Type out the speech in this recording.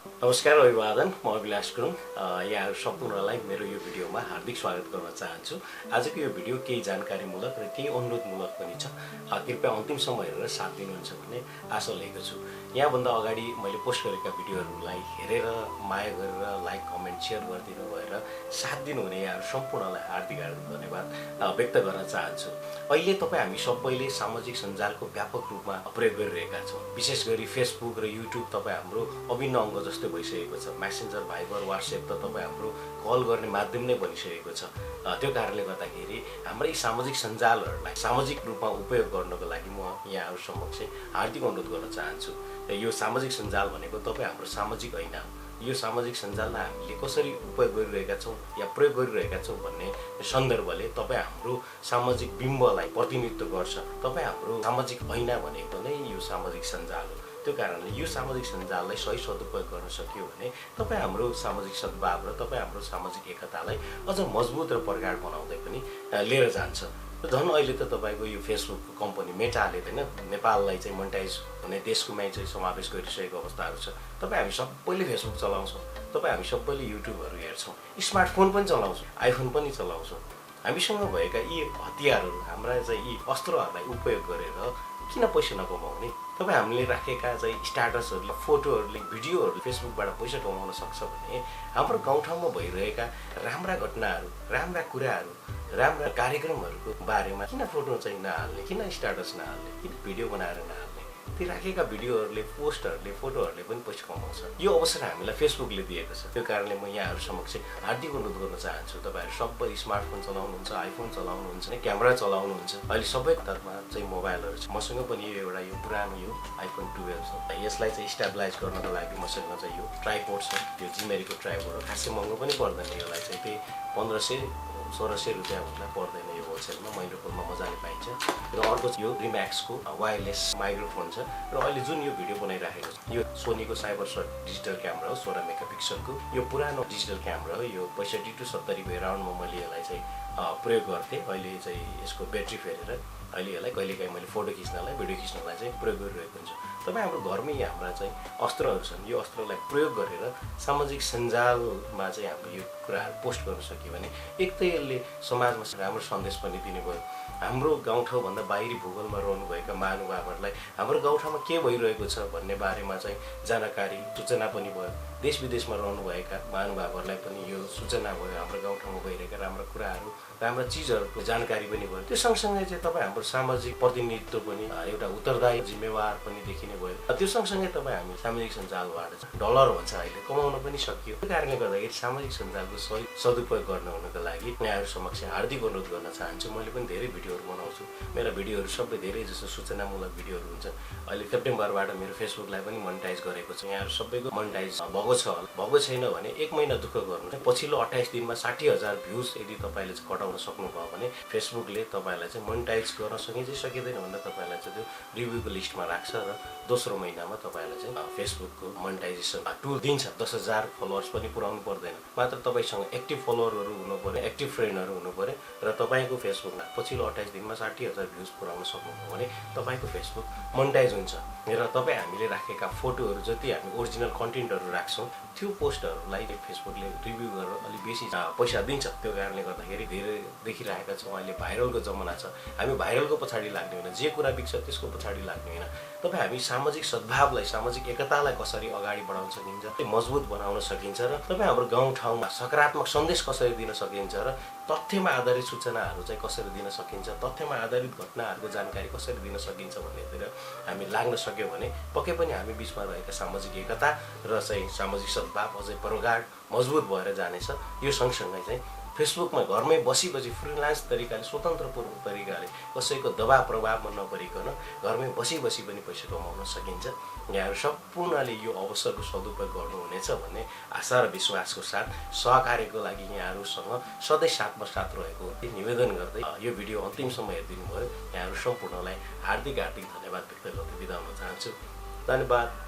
नमस्कार अभिवादन म अभिलाष गुरुङ यहाँहरु सम्पूर्णलाई मेरो यो भिडियोमा हार्दिक स्वागत गर्न चाहन्छु। आजको यो भिडियो केही जानकारीमूलक र केही अनुरोधमूलक पनि छ। कृपया अन्तिमसम्म हेरेर साथ दिनुहुन्छ भन्ने आशा लिएको छु। यहाँ भन्दा अगाडि मैले पोस्ट गरेका भिडियोहरुलाई हेरेर माया गरेर लाइक कमेन्ट शेयर गरिदिनु भएर साथ दिनुहुने यहाँहरु सम्पूर्णलाई हार्दिक धन्यवाद व्यक्त गर्न चाहन्छु। अहिले तपाई हामी सबैले सामाजिक सञ्जालको व्यापक रूपमा प्रयोग गरिरहेका छौं। विशेष गरी फेसबुक र युट्युब तपाई हाम्रो अभिन्न अंग जस्तो भइसकेको छ। मेसेन्जर, भाइबर, व्हाट्सएप त तपाई हाम्रो कल गर्ने माध्यम नै बनिसकेको छ। त्यो कारणले गर्दाखेरि हाम्रो यी सामाजिक सञ्जालहरुलाई सामाजिक रूपमा उपयोग गर्नको लागि म यहाँहरु समक्ष हार्दिक अनुरोध गर्न चाहन्छु। यो सामाजिक सञ्जाल भनेको तपाई हाम्रो सामाजिक ऐना हो। यो सामाजिक सञ्जाललाई हामीले कसरी उपयोग गरिरहेका छौं या प्रयोग गरिरहेका छौं भन्ने सन्दर्भले तपाई हाम्रो सामाजिक बिम्बलाई प्रतिनिधित्व गर्छ। तपाई हाम्रो सामाजिक ऐना भनेको नै यो सामाजिक सञ्जाल हो। त्यो कारणले यो सामाजिक सञ्जाललाई सही सदुपयोग गर्न सकियो भने तपाई हाम्रो सामाजिक सद्भाव र तपाई हाम्रो सामाजिक एकतालाई अझ मजबुत र प्रगाढ बनाउँदै पनि लिएर जान्छ। झन् अहिले त तपाईको यो फेसबुकको कम्पनी मेटाले हैन नेपाललाई चाहिँ मोनेटाइज हुने देशकोमा चाहिँ समावेश गरिसकेको अवस्थाहरु छ। तपाई हामी सबैले फेसबुक चलाउँछौं, तपाई हामी सबैले युट्युबहरु हेर्छौं, स्मार्टफोन पनि चलाउँछौं, आइफोन पनि चलाउँछौं। हामीसँग भएका यी हतियारहरु हाम्रा चाहिँ यी अस्त्रहरुलाई उपयोग गरेर किन पैसा नकमाउने? तपाई हामीले राखेका चाहिँ स्ट्याटसहरुले फोटोहरुले भिडियोहरुले फेसबुकबाट पैसा कमाउन सक्छ भने हाम्रो गाउँठाउँमा भइरहेका राम्रा घटनाहरु, राम्रा कुराहरु, राम्रा कार्यक्रमहरुको बारेमा किन फोटो चाहिँ नहाल्ने, किन स्ट्याटस नहाल्ने, किन भिडियो बनाएर नहाल्ने? ती राखेका भिडियोहरुले, पोस्टहरुले, फोटोहरुले पनि पैसा कमाउँछ। यो अवसर हामीलाई फेसबुकले दिएको छ। त्यो कारणले म यहाँहरु समक्ष हार्दिक अनुरोध गर्न चाहन्छु। तपाईहरु सबै स्मार्टफोन चलाउनुहुन्छ, आइफोन चलाउनुहुन्छ, क्यामेरा चलाउनुहुन्छ। अहिले सबैको हातमा चाहिँ मोबाइलहरु छ। मसँग पनि एउटा यो पुरानो यो आइफोन 12 छ। यसलाई चाहिँ स्टेबलाइज गर्नको लागि मसँग चाहिँ यो ट्राइपोड छ। यो जिमेरीको ट्राइपोड हो। खासै महँगो पनि पर्दैन। यसलाई चाहिँ त्यही 1500-1600 रुपैयाँ भन्दा पर्दैन। यो होलसेलमा माइक्रोफोनमा मजाले पाइन्छ। र अर्को यो रिम्याक्सको वायरलेस माइक्रोफोन छ। र अहिले जुन यो भिडियो बनाइराखेको छ यो सोनीको साइबर शॉट डिजिटल क्यामेरा हो, 16 मेगापिक्सलको। यो पुरानो डिजिटल क्यामेरा हो। यो 65 to 70 को राउन्डमा मैले यसलाई चाहिँ प्रयोग गर्थे। अहिले चाहिँ यसको ब्याट्री फेरेर अहिले यसलाई कहिलेकाहीँ मैले फोटो खिच्नलाई, भिडियो खिच्नलाई चाहिँ प्रयोग गरिरहेको हुन्छु। तपाई हाम्रो घरमै हाम्रा चाहिँ अस्त्रहरु छन्। यो अस्त्रलाई प्रयोग गरेर सामाजिक सञ्जालमा चाहिँ हामीले यो कुराहरु पोस्ट गर्न सकियो भने एक त यसले समाजमा राम्रो सन्देश पनि दिने भयो। हाम्रो गाउँठाउँ भन्दा बाहिरी भूगोलमा रहनुभएका महानुभावहरुलाई हाम्रो गाउँठाउँमा के भइरहेको छ भन्ने बारेमा चाहिँ जानकारी, सूचना पनि भयो। देश विदेशमा रहनुभएका महानुभावहरुलाई पनि यो सूचना भयो। हाम्रो गाउँठाउँमा भइरहेका राम्रा कुराहरु, राम्रा चीजहरुको जानकारी पनि भयो। त्यो सँगसँगै चाहिँ तपाई हाम्रो सामाजिक प्रतिनिधित्व पनि एउटा उत्तरदायी जिम्मेवार पनि देखिने भयो। त्यो सँगसँगै तपाई हामी सामाजिक सञ्जालबाट डलर भन्छ अहिले कमाउन पनि सकियो। त्यो कारणले गर्दाखेरि सामाजिक सञ्जालको सही सदुपयोग गर्न हुनको लागि यहाँहरु समक्ष हार्दिक अनुरोध गर्न चाहन्छु। मैले पनि धेरै भिडियोहरु बनाउँछु। मेरा भिडियोहरु सबै धेरै जसो सूचनामूलक भिडियोहरु हुन्छन्। अहिले सेप्टेम्बरबाट मेरो फेसबुकलाई पनि मोनेटाइज गरेको छु। यहाँहरु सबैको मोनेटाइज भएको छ होला। भएको छैन भने 1 महिना दुःख गर्नु। पछिल्लो 28 दिनमा 60,000 भ्युज यदि तपाईले कटाउन सक्नुभयो भने फेसबुकले तपाईलाई चाहिँ मोनेटाइज गर्न सकिन्छ सकिदैन भन्दा तपाईलाई चाहिँ त्यो रिभ्यूको लिस्टमा राख्छ र दोस्रो महिनामा तपाईलाई चाहिँ फेसबुकको मोनेटाइजेसन टुल दिन्छ। 10,000 फलोअर्स पनि पुर्याउनु पर्दैन। मात्र तपाईसँग एक्टिभ फलोअरहरु हुनु पर्यो, एक्टिभ फ्रेन्डहरु हुनु पर्यो र तपाईको फेसबुकमा पछिल्लो 28 दिनमा 60,000 भ्युज पुर्याउन सक्नुभयो भने तपाईको फेसबुक मोनेटाइज हुन्छ। र तपाई हामीले राखेका फोटोहरु जति हामी ओरिजिनल कन्टेन्टहरु राख्छौं त्यो पोस्टहरुलाई फेसबुकले रिभ्यू गरेर अलि बेसी पैसा दिन्छ। त्यो कारणले गर्दाखेरि धेरै देखिरहेका छौं। अहिले भाइरलको जमाना छ। हामी भाइरलको पछाडी लाग्ने होइन, जे कुरा बिक्छ त्यसको पछाडी लाग्ने होइन। तपाई हामी सामाजिक सद्भावलाई, सामाजिक एकतालाई कसरी अगाडि बढाउन सकिन्छ, मजबुत बनाउन सकिन्छ र तपाई हाम्रो गाउँठाउँमा सकारात्मक सन्देश कसरी दिन सकिन्छ र तथ्यमा आधारित सूचनाहरु चाहिँ कसरी दिन सकिन्छ, तथ्यमा आधारित घटनाहरुको जानकारी कसरी दिन सकिन्छ भन्नेतिर हामी लाग्न सक्यौ भने पक्कै पनि हामी बीचमा रहेका सामाजिक एकता र चाहिँ सामाजिक सद्भाव अझै प्रगाढ मजबुत भएर जानेछ। यो सँगसँगै चाहिँ फेसबुकमा घरमै बसी फ्रीलान्स तरिकाले, स्वतन्त्रपूर्ण तरिकाले कसैको दबाव प्रभावमा नपरिकन घरमै बसी पनि पैसा कमाउन सकिन्छ। यहाँहरु सम्पूर्णले यो अवसरको सदुपयोग गर्नुहुनेछ भन्ने आशा र विश्वासको साथ सहकार्यको लागि यहाँहरुसँग सधैँ साथमा साथ रहेको निवेदन गर्दै यो भिडियो अन्तिमसम्म हेरिदिनु भयो। यहाँहरु सम्पूर्णलाई हार्दिक धन्यवाद व्यक्त गर्दै बिदा हुन चाहन्छु। धन्यवाद।